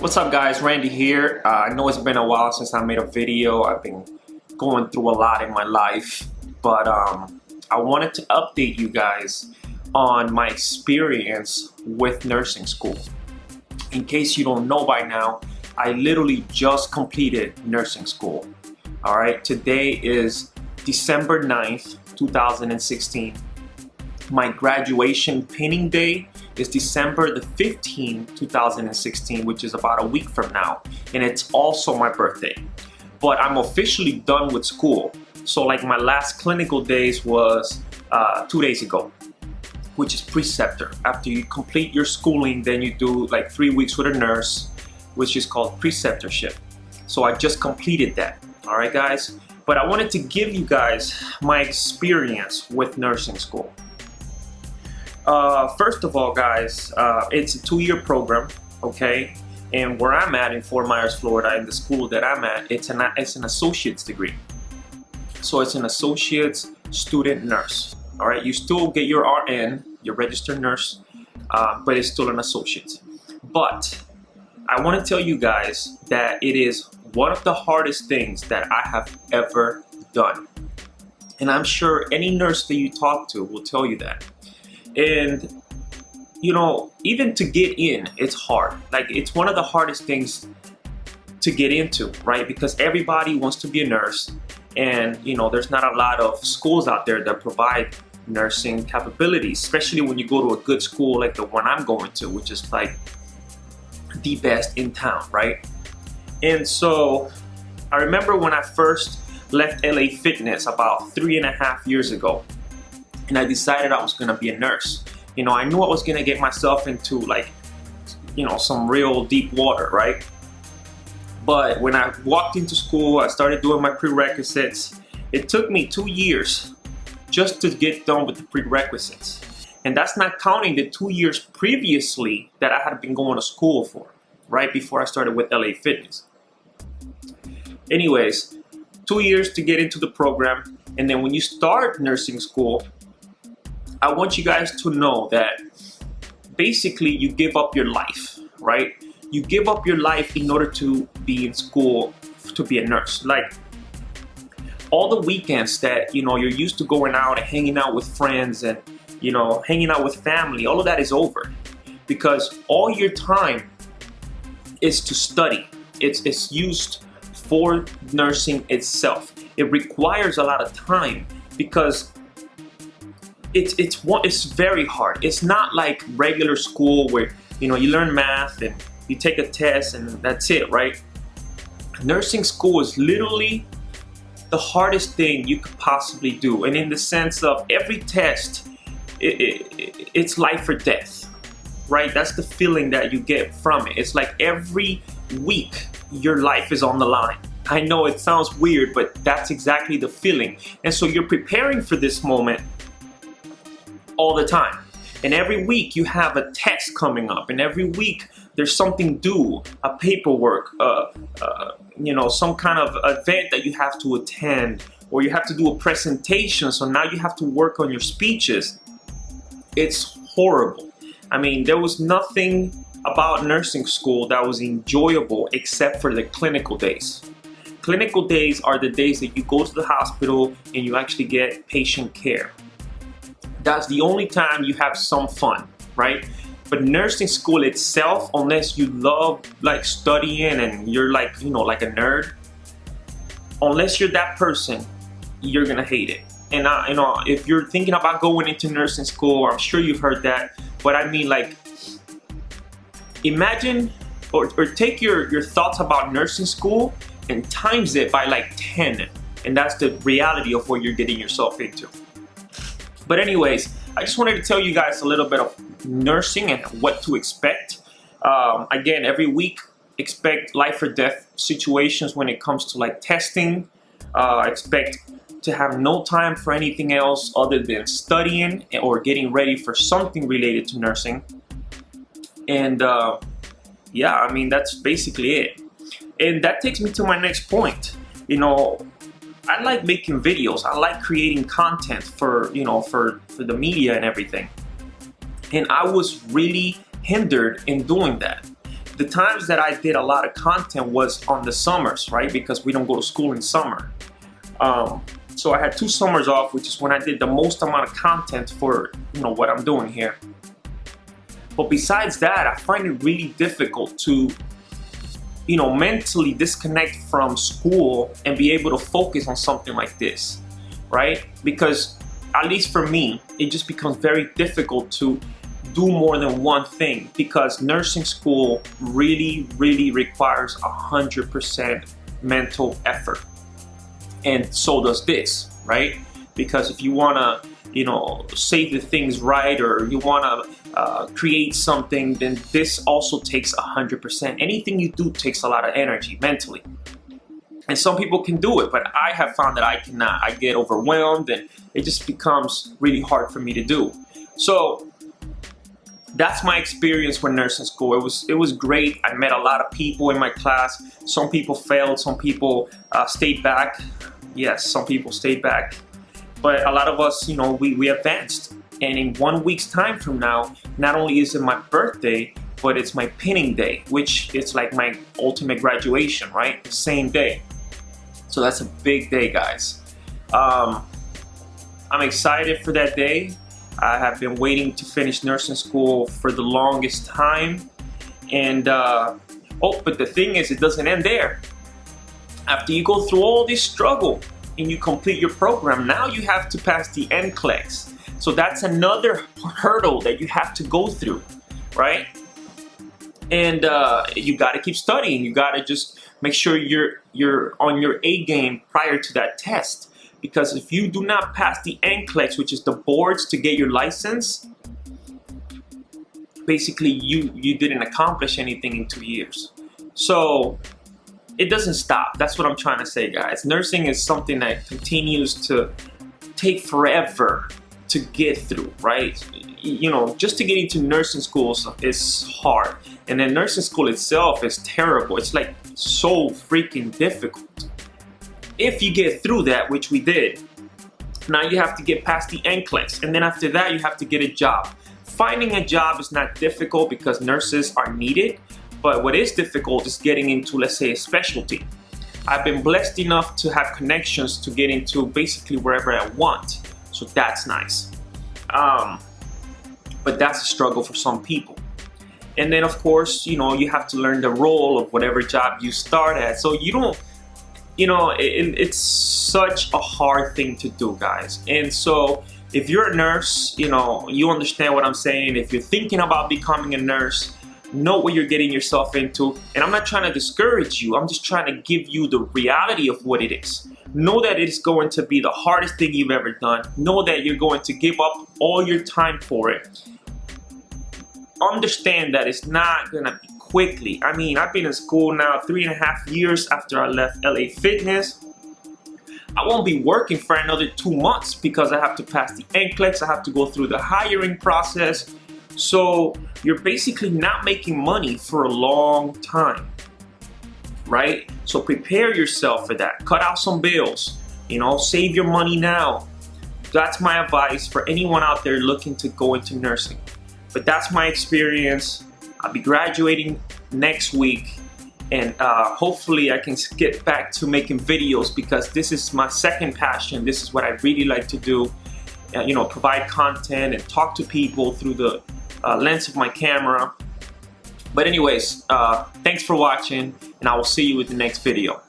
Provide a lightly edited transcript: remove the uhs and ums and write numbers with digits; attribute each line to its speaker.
Speaker 1: What's up guys, Randy here. I know it's been a while since I made a video. I've been going through a lot in my life, but I wanted to update you guys on my experience with nursing school. In case you don't know by now, I literally just completed nursing school. Alright, today is December 9th, 2016. My graduation pinning day is December the 15th, 2016, which is about a week from now. And it's also my birthday. But I'm officially done with school. So like my last clinical days was 2 days ago, which is preceptor. After you complete your schooling, then you do like 3 weeks with a nurse, which is called preceptorship. So I just completed that. All right, guys. But I wanted to give you guys my experience with nursing school. First of all, guys, it's a 2-year program, okay? And where I'm at in Fort Myers, Florida, in the school that I'm at, it's an associate's degree. So it's an associate's student nurse, all right? You still get your RN, your registered nurse, but it's still an associate. But I want to tell you guys that it is one of the hardest things that I have ever done. And I'm sure any nurse that you talk to will tell you that. And you know, even to get in, it's hard. Like, it's one of the hardest things to get into, right? Because everybody wants to be a nurse, and you know, there's not a lot of schools out there that provide nursing capabilities, especially when you go to a good school like the one I'm going to, which is like the best in town, right? And so I remember when I first left LA Fitness about 3.5 years ago, and I decided I was gonna be a nurse. You know, I knew I was gonna get myself into like, you know, some real deep water, right? But when I walked into school, I started doing my prerequisites. It took me 2 years just to get done with the prerequisites. And that's not counting the 2 years previously that I had been going to school for, right before I started with LA Fitness. Anyways, 2 years to get into the program. And then when you start nursing school, I want you guys to know that basically you give up your life, right? You give up your life in order to be in school to be a nurse. Like, all the weekends that, you know, you're used to going out and hanging out with friends and, you know, hanging out with family, all of that is over. Because all your time is to study. It's used for nursing itself. It requires a lot of time because it's very hard. It's not like regular school where, you know, you learn math and you take a test and that's it, right? Nursing school is literally the hardest thing you could possibly do. And in the sense of every test, it's life or death, right? That's the feeling that you get from it. It's like every week your life is on the line. I know it sounds weird, but that's exactly the feeling. And so you're preparing for this moment all the time. And every week you have a test coming up, and every week there's something due, a paperwork, you know, some kind of event that you have to attend, or you have to do a presentation. So now you have to work on your speeches. It's horrible. I mean, there was nothing about nursing school that was enjoyable except for the clinical days. Clinical days are the days that you go to the hospital and you actually get patient care. That's the only time you have some fun, right? But nursing school itself, unless you love like studying and you're like, you know, like a nerd, unless you're that person, you're gonna hate it. And you know, if you're thinking about going into nursing school, I'm sure you've heard that, but I mean, like, imagine or take your thoughts about nursing school and times it by like 10, and that's the reality of what you're getting yourself into. But anyways, I just wanted to tell you guys a little bit of nursing and what to expect. Again, every week, expect life or death situations when it comes to like testing. Expect to have no time for anything else other than studying or getting ready for something related to nursing. And yeah, I mean, that's basically it. And that takes me to my next point. You know, I like making videos. I like creating content for, you know, for the media and everything. And I was really hindered in doing that. the times that I did a lot of content was on the summers, right? Because we don't go to school in summer. So I had 2 summers off, which is when I did the most amount of content for, you know, what I'm doing here. But besides that, I find it really difficult to, you know, mentally disconnect from school and be able to focus on something like this, right? Because at least for me, it just becomes very difficult to do more than one thing, because nursing school really requires 100% mental effort. And so does this, right? Because if you want to, you know, say the things right, or you want to create something, then this also takes 100%. Anything you do takes a lot of energy mentally. And some people can do it, but I have found that I cannot. I get overwhelmed, and it just becomes really hard for me to do. So that's my experience with nursing school. It was great. I met a lot of people in my class. Some people failed, some people stayed back. Yes, some people stayed back. But a lot of us, you know, we advanced. And in 1 week's time from now, not only is it my birthday, but it's my pinning day, which is like my ultimate graduation, right? The same day. So that's a big day, guys. I'm excited for that day. I have been waiting to finish nursing school for the longest time. And, but the thing is, it doesn't end there. After you go through all this struggle and you complete your program, now you have to pass the NCLEX. So that's another hurdle that you have to go through, right? And you got to keep studying. You got to just make sure you're on your A game prior to that test. Because if you do not pass the NCLEX, which is the boards to get your license, basically you didn't accomplish anything in 2 years. So it doesn't stop. That's what I'm trying to say, guys. Nursing is something that continues to take forever to get through, right? You know, just to get into nursing schools is hard. And then nursing school itself is terrible. It's like so freaking difficult. If you get through that, which we did, now you have to get past the NCLEX. And then after that, you have to get a job. Finding a job is not difficult because nurses are needed. But what is difficult is getting into, let's say, a specialty. I've been blessed enough to have connections to get into basically wherever I want. So that's nice. But that's a struggle for some people. And then, of course, you know, you have to learn the role of whatever job you start at. So you don't, you know, it's such a hard thing to do, guys. And so if you're a nurse, you know, you understand what I'm saying. If you're thinking about becoming a nurse, know what you're getting yourself into. And I'm not trying to discourage you. I'm just trying to give you the reality of what it is. Know that it's going to be the hardest thing you've ever done. Know that you're going to give up all your time for it. Understand that it's not going to be quickly. I mean, I've been in school now 3.5 years after I left LA Fitness. I won't be working for another 2 months because I have to pass the NCLEX. I have to go through the hiring process. So you're basically not making money for a long time, right? So prepare yourself for that. Cut out some bills, you know, save your money now. That's my advice for anyone out there looking to go into nursing. But that's my experience. I'll be graduating next week, and hopefully I can get back to making videos because this is my second passion. This is what I really like to do. You know, provide content and talk to people through the lens of my camera. But anyways, thanks for watching, and I will see you with the next video.